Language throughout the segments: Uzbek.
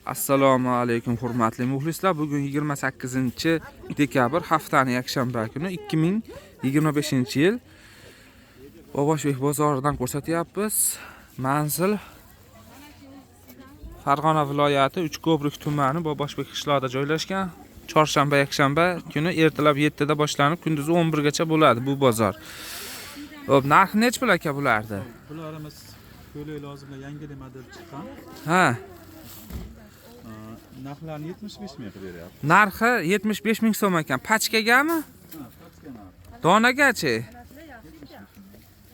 Assalomu alaykum hurmatli muxlislar. Bugun 28-dekabr haftaning yakshanba kuni 2025-yil. Boboshbek bozoridan ko'rsatyapmiz. Manzil Farg'ona viloyati Uchko'prik tumani Boboshbek qishlog'ida joylashgan. Chorshanba yakshanba kuni ertalab 7 da boshlanib, kunduzi 11 gacha bo'ladi bu bozor. Xo'p, narxi nech pul aka bularda? Bularimiz ko'ylak lozimli yangi model chiqqan. Ha. Narxlarni 75 ming qilib beryapti. Narxi 75 ming so'm ekan. Pachkagami? Ha, pastga narx. Donagachi?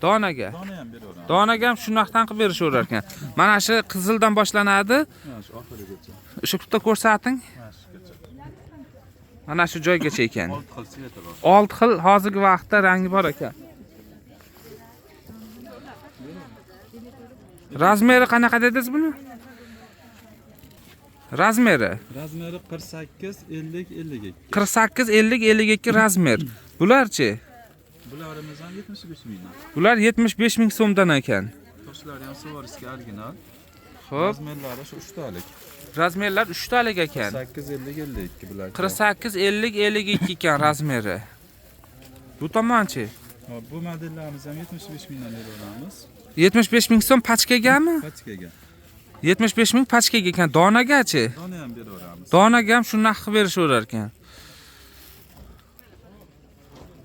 Donaga. Dona ham beraveramiz. Donaga ham shunaqdan qilib berishaverar ekan. Mana shu qizildan boshlanadi. Ha, shu oxirigacha. Shu bitta ko'rsating. Ha, shugacha. Mana shu joygacha ekan. 6 xil sveti bor. 6 xil hozirgi vaqtda rangi bor ekan. Razmeri qanaqa dedingiz buni? Razmeri 48 50 52. 48 50 52 razmer. Bularchi? Bularimiz ham 75 mingdan. Bular 75 ming so'mdan ekan. Toshlari ham Swarovski original. Xo'p, Razmerlari shu 3 talik. razmerlar 3 talik ekan. 48 50 52 bular. 48 50 52 ekan razmeri. Bu tomonchi? Hop, bu modellarimiz ham 75 mingdan beraveramiz. 75 ming so'm pachkagami? Pachkaga. 75 ming pachkaga ekan. Donagachi? Dona ham beraveramiz. Donaga ham shunday qilib berishaverar ekan.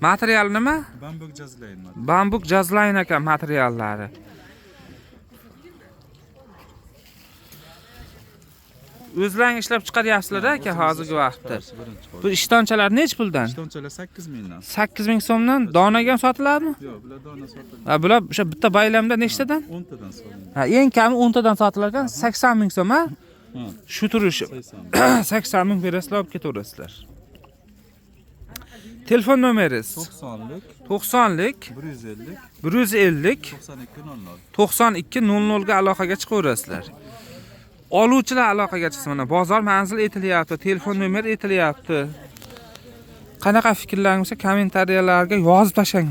Material nima? Bambuk jazlayn model. Bambuk jazlayn ekan materiallari. O'zlaring ishlab chiqaryapsizlar aka hozirgi vaqtda. Bu ishtonchalar nech puldan? Ishtonchalar 8 mingdan. 8 ming so'mdan. Donaga ham sotiladimi? Yo'q, bular dona sotiladi. Ha, bular o'sha bitta bayramda nechtadan? 10 tadan sotiladi. Ha, eng kami 10 tadan sotilar ekan, 80 ming so'm, ha? Ha, Shu turish 80. 80 ming berasizlar, olib ketaverasizlar. Telefon nomeringiz 90lik 90lik 150 150 92 00. 92 00 ga aloqaga chiqaverasizlar. Oluvchilar aloqaga chiqsa, mana bozor manzil etilyapti, telefon nomeri etilyapti. Qanaqa fikrlaringiz bo'lsa kommentariyalarga yozib tashlang.